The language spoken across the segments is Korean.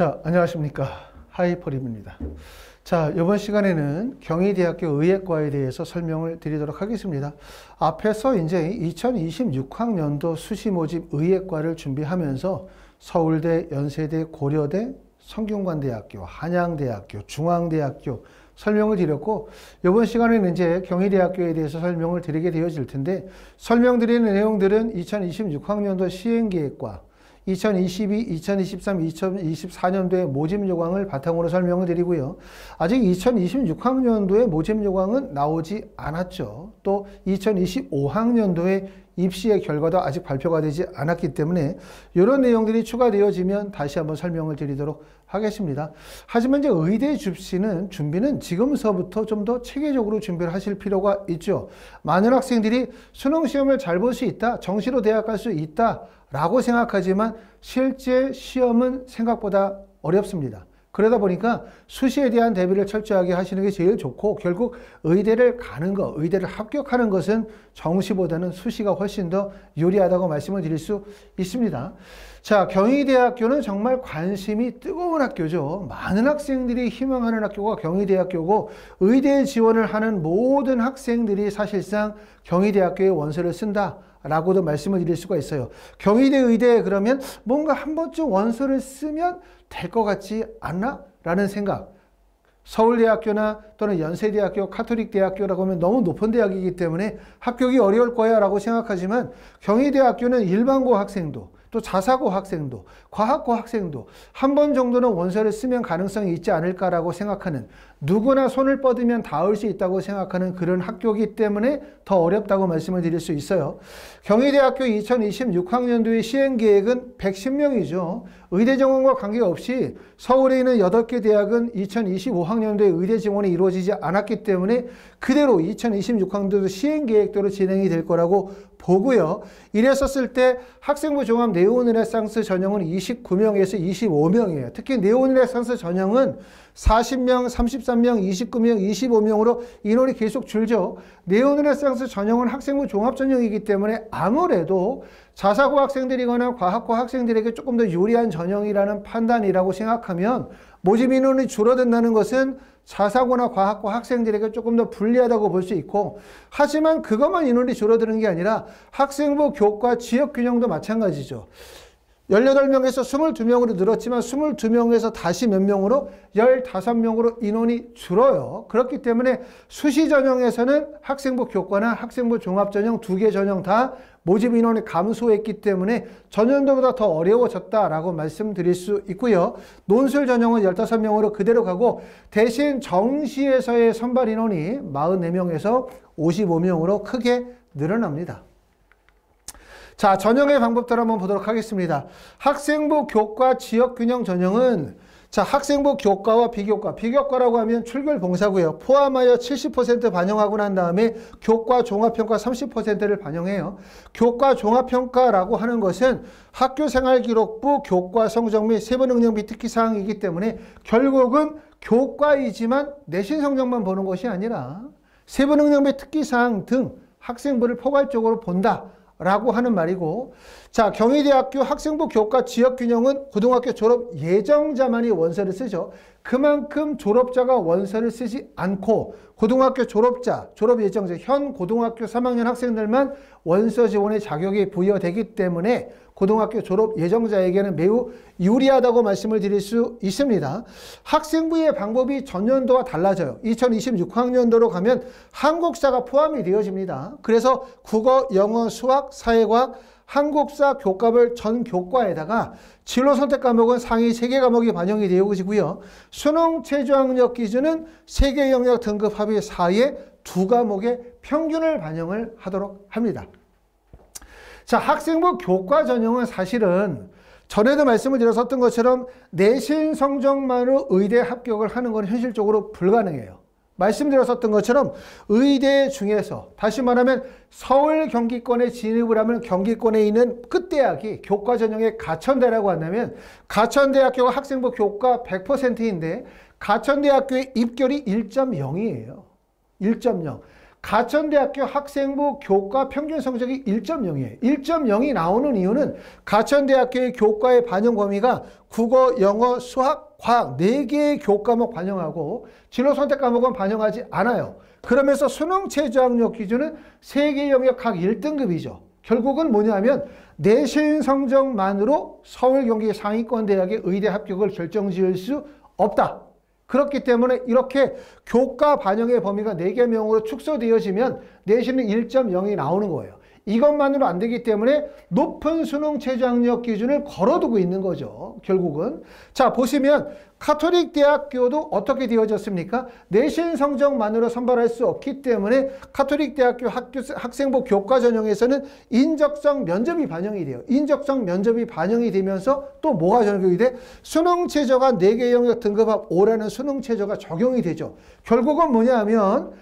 자, 안녕하십니까. 하이퍼림입니다. 자, 이번 시간에는 경희대학교 의예과에 대해서 설명을 드리도록 하겠습니다. 앞에서 이제 2026학년도 수시 모집 의예과를 준비하면서 서울대, 연세대, 고려대, 성균관대학교, 한양대학교, 중앙대학교 설명을 드렸고, 이번 시간에는 이제 경희대학교에 대해서 설명을 드리게 되어질 텐데, 설명드리는 내용들은 2026학년도 시행계획과 2022, 2023, 2024년도의 모집 요강을 바탕으로 설명을 드리고요. 아직 2026학년도의 모집 요강은 나오지 않았죠. 또 2025학년도의 입시의 결과도 아직 발표가 되지 않았기 때문에 이런 내용들이 추가되어지면 다시 한번 설명을 드리도록 하겠습니다. 하지만 이제 의대 입시는 준비는 지금서부터 좀 더 체계적으로 준비를 하실 필요가 있죠. 많은 학생들이 수능 시험을 잘 볼 수 있다, 정시로 대학 갈 수 있다 라고 생각하지만 실제 시험은 생각보다 어렵습니다. 그러다 보니까 수시에 대한 대비를 철저하게 하시는 게 제일 좋고, 결국 의대를 가는 것, 의대를 합격하는 것은 정시보다는 수시가 훨씬 더 유리하다고 말씀을 드릴 수 있습니다. 자, 경희대학교는 정말 관심이 뜨거운 학교죠. 많은 학생들이 희망하는 학교가 경희대학교고, 의대 지원을 하는 모든 학생들이 사실상 경희대학교에 원서를 쓴다 라고도 말씀을 드릴 수가 있어요. 경희대 의대에 그러면 뭔가 한 번쯤 원서를 쓰면 될 것 같지 않나? 라는 생각. 서울대학교나 또는 연세대학교, 카톨릭대학교라고 하면 너무 높은 대학이기 때문에 합격이 어려울 거야 라고 생각하지만, 경희대학교는 일반고 학생도 또 자사고 학생도 과학고 학생도 한 번 정도는 원서를 쓰면 가능성이 있지 않을까라고 생각하는, 누구나 손을 뻗으면 닿을 수 있다고 생각하는 그런 학교이기 때문에 더 어렵다고 말씀을 드릴 수 있어요. 경희대학교 2026학년도의 시행계획은 110명이죠. 의대 정원과 관계없이 서울에 있는 8개 대학은 2025학년도에 의대 지원이 이루어지지 않았기 때문에 그대로 2026학년도 시행계획대로 진행이 될 거라고 보고요. 이랬었을 때 학생부 종합 네오르네상스 전형은 29명에서 25명이에요. 특히 네오르네상스 전형은 40명, 33명, 29명, 25명으로 인원이 계속 줄죠. 네오르네상스 전형은 학생부 종합 전형이기 때문에 아무래도 자사고 학생들이거나 과학고 학생들에게 조금 더 유리한 전형이라는 판단이라고 생각하면, 모집 인원이 줄어든다는 것은 자사고나 과학고 학생들에게 조금 더 불리하다고 볼 수 있고, 하지만 그것만 인원이 줄어드는 게 아니라 학생부 교과 지역균형도 마찬가지죠. 18명에서 22명으로 늘었지만 22명에서 다시 몇 명으로 15명으로 인원이 줄어요. 그렇기 때문에 수시 전형에서는 학생부 교과나 학생부 종합전형 2개 전형 다 모집 인원이 감소했기 때문에 전년도보다 더 어려워졌다라고 말씀드릴 수 있고요. 논술 전형은 15명으로 그대로 가고, 대신 정시에서의 선발 인원이 44명에서 55명으로 크게 늘어납니다. 자, 전형의 방법대로 한번 보도록 하겠습니다. 학생부 교과 지역균형 전형은, 자, 학생부 교과와 비교과, 비교과라고 하면 출결 봉사고요. 포함하여 70% 반영하고 난 다음에 교과 종합평가 30%를 반영해요. 교과 종합평가라고 하는 것은 학교생활기록부 교과 성적 및 세부능력비 특기사항이기 때문에 결국은 교과이지만 내신 성적만 보는 것이 아니라 세부능력비 특기사항 등 학생부를 포괄적으로 본다 라고 하는 말이고, 자, 경희대학교 학생부 교과 지역균형은 고등학교 졸업 예정자만이 원서를 쓰죠. 그만큼 졸업자가 원서를 쓰지 않고 고등학교 졸업자, 졸업 예정자, 현 고등학교 3학년 학생들만 원서 지원의 자격이 부여되기 때문에 고등학교 졸업 예정자에게는 매우 유리하다고 말씀을 드릴 수 있습니다. 학생부의 방법이 전년도와 달라져요. 2026학년도로 가면 한국사가 포함이 되어집니다. 그래서 국어, 영어, 수학, 사회과학, 한국사 교과별 전 교과에다가 진로 선택 과목은 상위 3개 과목이 반영이 되어지고요. 수능 최저학력 기준은 세계 영역 등급 합의 4의 2과목의 평균을 반영을 하도록 합니다. 자, 학생부 교과 전형은 사실은 전에도 말씀을 드렸었던 것처럼 내신 성적만으로 의대 합격을 하는 건 현실적으로 불가능해요. 말씀드렸었던 것처럼 의대 중에서, 다시 말하면 서울 경기권에 진입을 하면 경기권에 있는 끝대학이 교과 전형의 가천대라고 한다면, 가천대학교가 학생부 교과 100%인데 가천대학교의 입결이 1.0이에요. 1.0. 가천대학교 학생부 교과 평균 성적이 1.0이에요. 1.0이 나오는 이유는 가천대학교의 교과의 반영 범위가 국어, 영어, 수학, 과학 4개의 교과목 반영하고 진로 선택 과목은 반영하지 않아요. 그러면서 수능 최저학력 기준은 3개 영역 각 1등급이죠. 결국은 뭐냐면 내신 성적만으로 서울 경기 상위권 대학의 의대 합격을 결정지을 수 없다. 그렇기 때문에 이렇게 교과 반영의 범위가 4개명으로 축소되어지면 내신은 1.0이 나오는 거예요. 이것만으로 안 되기 때문에 높은 수능 최저학력 기준을 걸어두고 있는 거죠. 결국은. 자, 보시면 가톨릭 대학교도 어떻게 되어졌습니까? 내신 성적만으로 선발할 수 없기 때문에 가톨릭 대학교 학생부 교과 전형에서는 인적성 면접이 반영이 돼요. 인적성 면접이 반영이 되면서 또 뭐가 적용이 돼? 수능 최저가 4개 영역 등급합 5라는 수능 최저가 적용이 되죠. 결국은 뭐냐 하면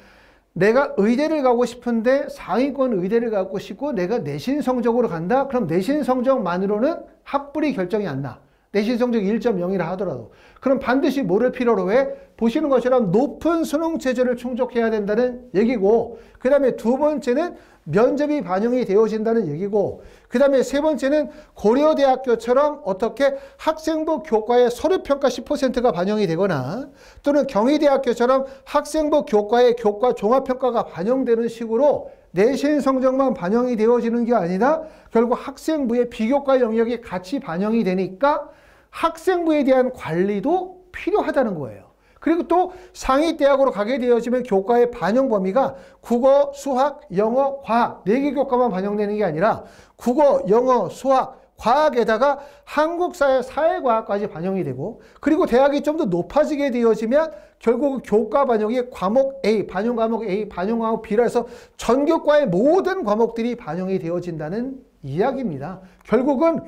내가 의대를 가고 싶은데 상위권 의대를 가고 싶고 내가 내신 성적으로 간다? 그럼 내신 성적만으로는 합불이 결정이 안 나. 내신 성적이 1.0이라 하더라도. 그럼 반드시 뭐를 필요로 해? 보시는 것처럼 높은 수능 체제를 충족해야 된다는 얘기고, 그 다음에 두 번째는 면접이 반영이 되어진다는 얘기고, 그 다음에 세 번째는 고려대학교처럼 어떻게 학생부 교과의 서류평가 10%가 반영이 되거나 또는 경희대학교처럼 학생부 교과의 교과 종합평가가 반영되는 식으로 내신 성적만 반영이 되어지는 게 아니라 결국 학생부의 비교과 영역이 같이 반영이 되니까 학생부에 대한 관리도 필요하다는 거예요. 그리고 또 상위대학으로 가게 되어지면 교과의 반영 범위가 국어, 수학, 영어, 과학 4개 교과만 반영되는 게 아니라 국어, 영어, 수학, 과학에다가 한국사회, 사회과학까지 반영이 되고, 그리고 대학이 좀 더 높아지게 되어지면 결국 교과 반영이 과목 A, 반영 과목 A, 반영 과목 B라 해서 전교과의 모든 과목들이 반영이 되어진다는 이야기입니다. 결국은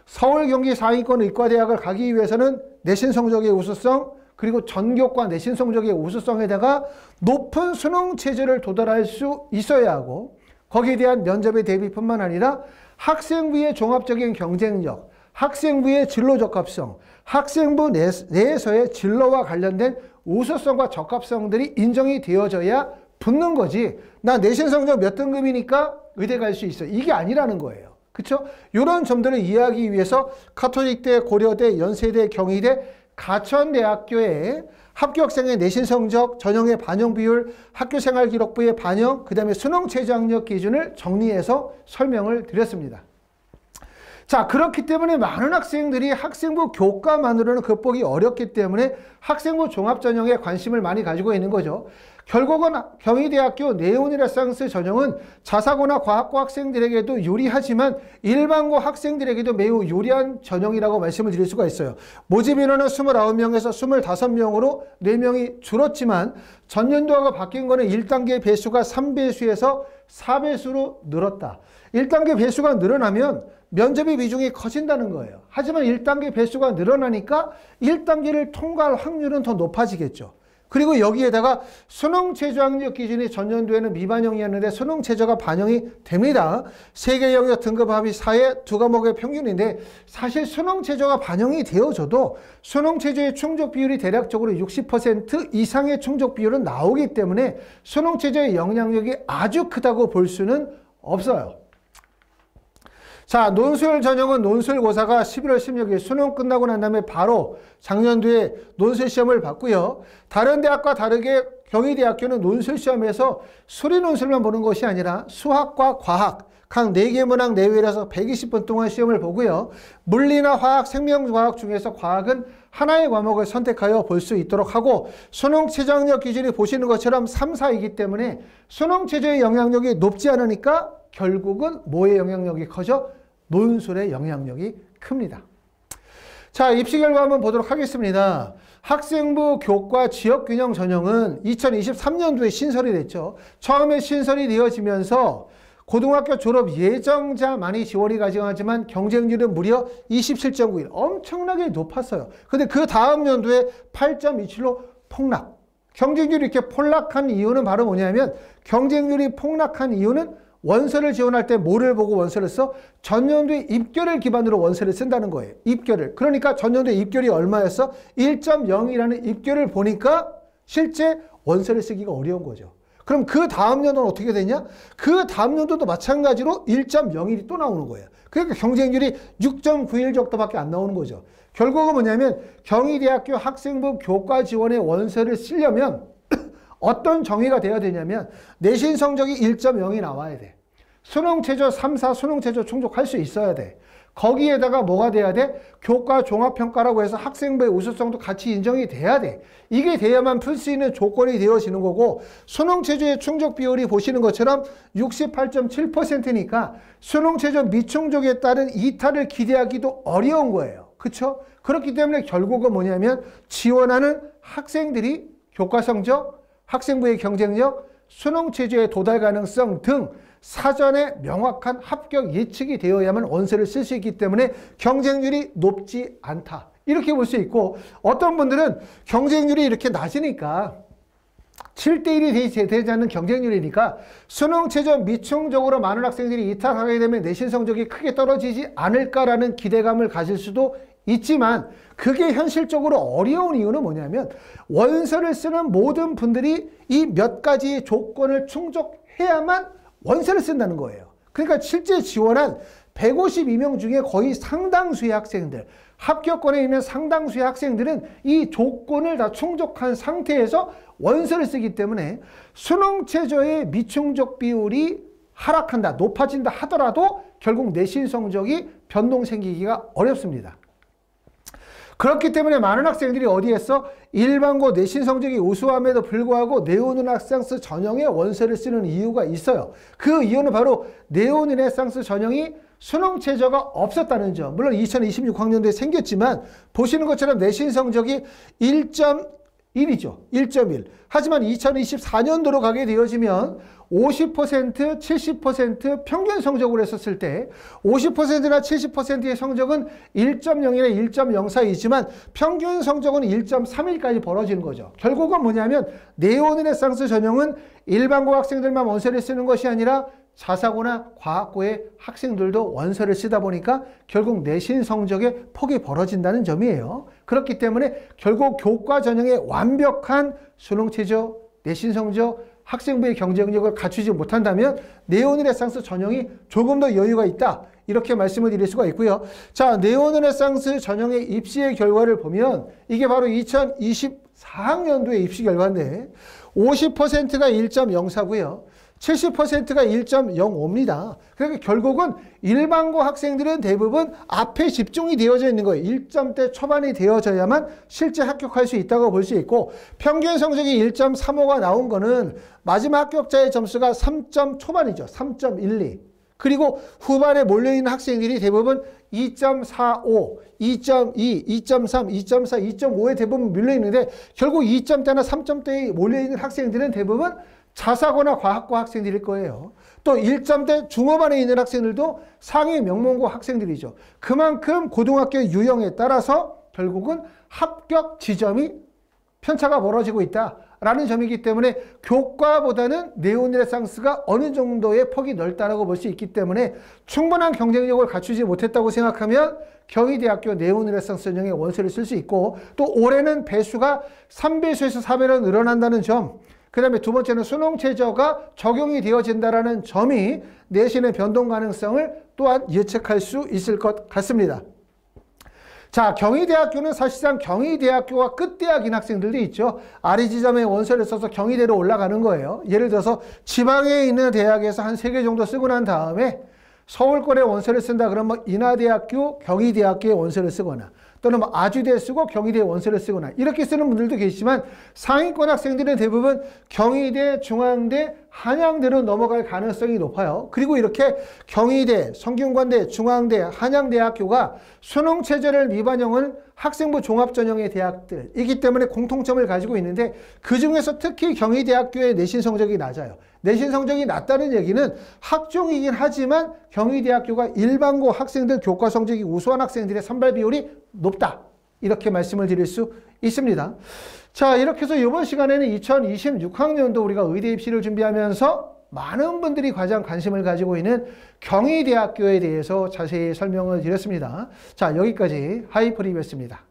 서울 경기 상위권 의과대학을 가기 위해서는 내신 성적의 우수성, 그리고 전교과 내신 성적의 우수성에다가 높은 수능 체제를 도달할 수 있어야 하고, 거기에 대한 면접의 대비뿐만 아니라 학생부의 종합적인 경쟁력, 학생부의 진로 적합성, 학생부 내에서의 진로와 관련된 우수성과 적합성들이 인정이 되어져야 붙는 거지. 나 내신 성적 몇 등급이니까 의대 갈 수 있어. 이게 아니라는 거예요. 그렇죠? 이런 점들을 이해하기 위해서 가톨릭대, 고려대, 연세대, 경희대, 가천대학교의 합격생의 내신 성적, 전형의 반영 비율, 학교생활기록부의 반영, 그 다음에 수능 최저학력 기준을 정리해서 설명을 드렸습니다. 자, 그렇기 때문에 많은 학생들이 학생부 교과만으로는 극복이 어렵기 때문에 학생부 종합전형에 관심을 많이 가지고 있는 거죠. 결국은 경희대학교 네오니레상스 전형은 자사고나 과학고 학생들에게도 유리하지만 일반고 학생들에게도 매우 유리한 전형이라고 말씀을 드릴 수가 있어요. 모집 인원은 29명에서 25명으로 4명이 줄었지만 전년도하고 바뀐 거는 1단계 배수가 3배수에서 4배수로 늘었다. 1단계 배수가 늘어나면 면접의 비중이 커진다는 거예요. 하지만 1단계 배수가 늘어나니까 1단계를 통과할 확률은 더 높아지겠죠. 그리고 여기에다가 수능 최저학력 기준이 전년도에는 미반영이었는데 수능 최저가 반영이 됩니다. 3개 영역 등급 합의 4의 2과목의 평균인데 사실 수능 최저가 반영이 되어져도 수능 최저의 충족 비율이 대략적으로 60% 이상의 충족 비율은 나오기 때문에 수능 최저의 영향력이 아주 크다고 볼 수는 없어요. 자, 논술 전형은 논술고사가 11월 16일 수능 끝나고 난 다음에 바로 작년도에 논술 시험을 봤고요. 다른 대학과 다르게 경희대학교는 논술 시험에서 수리 논술만 보는 것이 아니라 수학과 과학 각 4개 문항 내외라서 120분 동안 시험을 보고요. 물리나 화학, 생명과학 중에서 과학은 하나의 과목을 선택하여 볼 수 있도록 하고, 수능 최저학력 기준이 보시는 것처럼 3, 4이기 때문에 수능 최저의 영향력이 높지 않으니까 결국은 뭐의 영향력이 커져? 논술의 영향력이 큽니다. 자, 입시 결과 한번 보도록 하겠습니다. 학생부 교과 지역균형 전형은 2023년도에 신설이 됐죠. 처음에 신설이 되어지면서 고등학교 졸업 예정자만이 지원이 가능하지만 경쟁률은 무려 27.91, 엄청나게 높았어요. 근데 그 다음 연도에 8.27로 폭락. 경쟁률이 이렇게 폭락한 이유는 바로 뭐냐면, 경쟁률이 폭락한 이유는 원서를 지원할 때 뭐를 보고 원서를 써? 전년도의 입결을 기반으로 원서를 쓴다는 거예요. 입결을. 그러니까 전년도의 입결이 얼마였어? 1.0이라는 입결을 보니까 실제 원서를 쓰기가 어려운 거죠. 그럼 그 다음 연도는 어떻게 되냐? 그 다음 연도도 마찬가지로 1.01이 또 나오는 거예요. 그러니까 경쟁률이 6.91 정도밖에 안 나오는 거죠. 결국은 뭐냐면 경희대학교 학생부 교과 지원의 원서를 쓰려면 어떤 정의가 돼야 되냐면 내신 성적이 1.0이 나와야 돼. 수능 최저 3, 4 수능 최저 충족할 수 있어야 돼. 거기에다가 뭐가 돼야 돼? 교과 종합평가라고 해서 학생부의 우수성도 같이 인정이 돼야 돼. 이게 돼야만 풀 수 있는 조건이 되어지는 거고 수능 최저의 충족 비율이 보시는 것처럼 68.7%니까 수능 최저 미충족에 따른 이탈을 기대하기도 어려운 거예요. 그렇죠? 그렇기 때문에 결국은 뭐냐면 지원하는 학생들이 교과 성적, 학생부의 경쟁력, 수능 최저의 도달 가능성 등 사전에 명확한 합격 예측이 되어야만 원서를 쓸 수 있기 때문에 경쟁률이 높지 않다. 이렇게 볼 수 있고 어떤 분들은 경쟁률이 이렇게 낮으니까 7대1이 되지 않는 경쟁률이니까 수능 최저 미충족으로 많은 학생들이 이탈하게 되면 내신 성적이 크게 떨어지지 않을까라는 기대감을 가질 수도 있지만 그게 현실적으로 어려운 이유는 뭐냐면 원서를 쓰는 모든 분들이 이 몇 가지의 조건을 충족해야만 원서를 쓴다는 거예요. 그러니까 실제 지원한 152명 중에 거의 상당수의 학생들, 합격권에 있는 상당수의 학생들은 이 조건을 다 충족한 상태에서 원서를 쓰기 때문에 수능 최저의 미충족 비율이 하락한다, 높아진다 하더라도 결국 내신 성적이 변동 생기기가 어렵습니다. 그렇기 때문에 많은 학생들이 어디에서 일반고 내신 성적이 우수함에도 불구하고 네오르네상스 전형의 원서를 쓰는 이유가 있어요. 그 이유는 바로 네오르네상스 전형이 수능 최저가 없었다는 점. 물론 2026학년도에 생겼지만 보시는 것처럼 내신 성적이 1.1이죠. 1.1. 하지만 2024년도로 가게 되어지면 50%, 70% 평균 성적으로 했었을 때 50%나 70%의 성적은 1.0이나 1.04이지만 평균 성적은 1.31까지 벌어지는 거죠. 결국은 뭐냐면 네오르네상스 전형은 일반고 학생들만 원서를 쓰는 것이 아니라 자사고나 과학고의 학생들도 원서를 쓰다 보니까 결국 내신 성적에 폭이 벌어진다는 점이에요. 그렇기 때문에 결국 교과 전형의 완벽한 수능 최저, 내신 성적, 학생부의 경쟁력을 갖추지 못한다면 네오르네상스 전형이 조금 더 여유가 있다. 이렇게 말씀을 드릴 수가 있고요. 자, 네오르네상스 전형의 입시의 결과를 보면 이게 바로 2024학년도의 입시 결과인데 50%가 1.04고요. 70%가 1.05입니다. 그러니까 결국은 일반고 학생들은 대부분 앞에 집중이 되어져 있는 거예요. 1점대 초반이 되어져야만 실제 합격할 수 있다고 볼 수 있고 평균 성적이 1.35가 나온 거는 마지막 합격자의 점수가 3점 초반이죠. 3.12. 그리고 후반에 몰려있는 학생들이 대부분 2.45, 2.2, 2.3, 2.4, 2.5에 대부분 몰려있는데 결국 2점대나 3점대에 몰려있는 학생들은 대부분 자사고나 과학고 학생들일 거예요. 또 1점대 중후반에 있는 학생들도 상위 명문고 학생들이죠. 그만큼 고등학교 유형에 따라서 결국은 합격 지점이 편차가 벌어지고 있다라는 점이기 때문에 교과보다는 네오르네상스가 어느 정도의 폭이 넓다라고 볼 수 있기 때문에 충분한 경쟁력을 갖추지 못했다고 생각하면 경희대학교 네오르네상스 전형의 원서를 쓸 수 있고 또 올해는 배수가 3배수에서 4배로 늘어난다는 점, 그 다음에 두 번째는 수능 최저가 적용이 되어진다는 점이 내신의 변동 가능성을 또한 예측할 수 있을 것 같습니다. 자, 경희대학교는 사실상 경희대학교가 끝대학인 학생들도 있죠. 아리 지점에 원서를 써서 경희대로 올라가는 거예요. 예를 들어서 지방에 있는 대학에서 한 3개 정도 쓰고 난 다음에 서울권에 원서를 쓴다 그러면 인하대학교, 경희대학교에 원서를 쓰거나 또는 아주대 쓰고 경희대 원서를 쓰거나 이렇게 쓰는 분들도 계시지만 상위권 학생들은 대부분 경희대, 중앙대, 한양대로 넘어갈 가능성이 높아요. 그리고 이렇게 경희대, 성균관대, 중앙대, 한양대학교가 수능 체제를 미반영은 학생부 종합전형의 대학들이기 때문에 공통점을 가지고 있는데 그중에서 특히 경희대학교의 내신 성적이 낮아요. 내신 성적이 낮다는 얘기는 학종이긴 하지만 경희대학교가 일반고 학생들 교과 성적이 우수한 학생들의 선발 비율이 높다. 이렇게 말씀을 드릴 수 있습니다. 자, 이렇게 해서 이번 시간에는 2026학년도 우리가 의대 입시를 준비하면서 많은 분들이 가장 관심을 가지고 있는 경희대학교에 대해서 자세히 설명을 드렸습니다. 자, 여기까지 하이프리뷰였습니다.